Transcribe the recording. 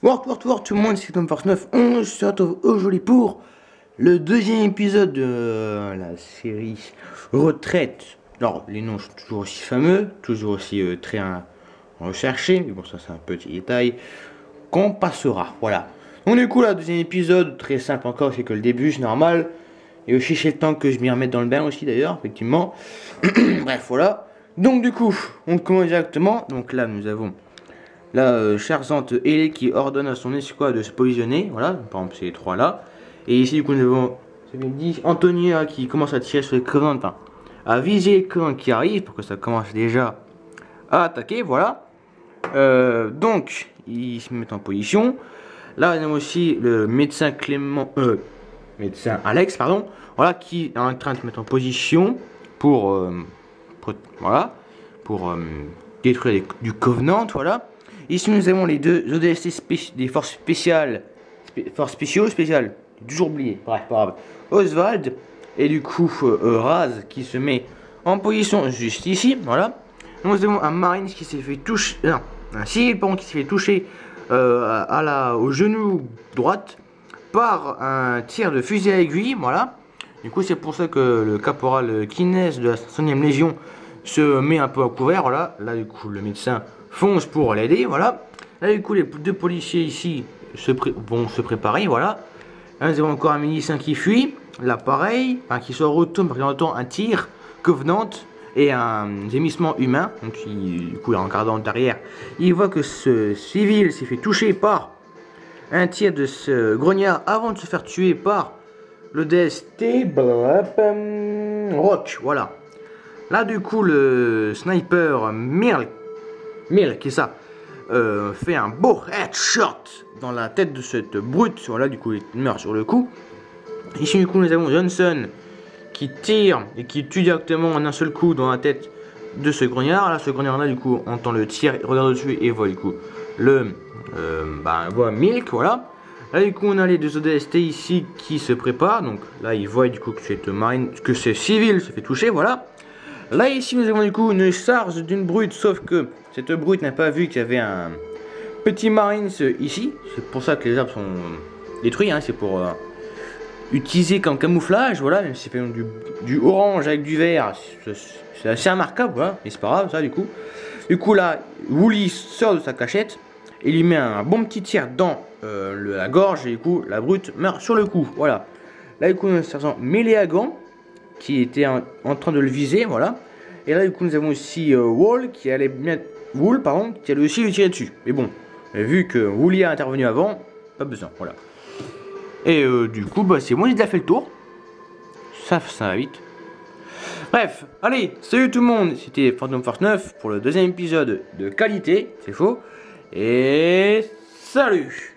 Bonjour tout le monde, c'est Tom Force 9. On se retrouve aujourd'hui pour le deuxième épisode de la série Retraite. Alors, les noms sont toujours aussi fameux, toujours aussi très recherchés, mais bon, ça c'est un petit détail qu'on passera. Voilà. On est cool là, deuxième épisode, très simple encore, c'est que le début, c'est normal. Et aussi, c'est le temps que je m'y remette dans le bain aussi d'ailleurs, effectivement. Bref, voilà. Donc, du coup, on commence directement. Donc là, nous avons la chargante Ellie qui ordonne à son escouade de se positionner. Voilà, par exemple, ces trois là. Et ici, du coup, nous avons, ça vient dit, Antonia qui commence à tirer sur les Covenants, enfin, à viser les Covenants qui arrivent pour que ça commence déjà à attaquer. Voilà. Donc, ils se mettent en position. Là, nous avons aussi le médecin médecin Alex, pardon, voilà, qui est en train de se mettre en position pour, détruire du Covenant, voilà. Ici, nous avons les deux ODST des forces spéciales, spéciales, j'ai toujours oublié, bref, pas grave. Oswald et du coup Raz qui se met en position juste ici, voilà. Nous avons un Marine qui s'est fait toucher, non, un civil qui s'est fait toucher au genou droite par un tir de fusil à aiguille, voilà. Du coup, c'est pour ça que le caporal Kines de la 5e Légion se met un peu à couvert, voilà. Là, du coup, le médecin fonce pour l'aider, voilà. Là, du coup, les deux policiers ici vont se préparer, voilà. Là, nous avons encore un milicien qui fuit. Là, pareil, qui se retourne parce qu'il entend un tir Covenant et un gémissement humain. Donc, du coup, en regardant derrière, il voit que ce civil s'est fait toucher par un tir de ce grognard avant de se faire tuer par le DST Rock, voilà. Là, du coup, le sniper Milk, qui est ça, fait un beau headshot dans la tête de cette brute. Voilà, du coup, il meurt sur le coup. Ici, du coup, nous avons Johnson qui tire et qui tue directement en un seul coup dans la tête de ce grognard. Là, ce grognard-là, du coup, entend le tir, regarde dessus et voit, du coup, voit Milk, voilà. Là, du coup, on a les deux ODST ici qui se préparent. Donc, là, ils voient, du coup, que cette marine, que ce civil se fait toucher, voilà. Là, ici, nous avons, du coup, une charge d'une brute, sauf que cette brute n'a pas vu qu'il y avait un petit marine ici. C'est pour ça que les arbres sont détruits, hein. C'est pour utilisé comme camouflage, voilà. C'est fait du orange avec du vert, c'est assez remarquable, voilà. Mais c'est pas grave, ça, du coup. Du coup, là, Wooly sort de sa cachette et lui met un bon petit tir dans la gorge, et du coup, la brute meurt sur le coup, voilà. Là, du coup, nous avons Méléagan qui était en train de le viser, voilà. Et là, du coup, nous avons aussi Wool qui allait aussi lui tirer dessus. Mais bon, vu que Wooly a intervenu avant, pas besoin, voilà. Et du coup, c'est moi qui a fait le tour. Ça va vite. Bref, allez, salut tout le monde. C'était Phantom Force 9 pour le deuxième épisode de qualité, c'est faux. Et salut!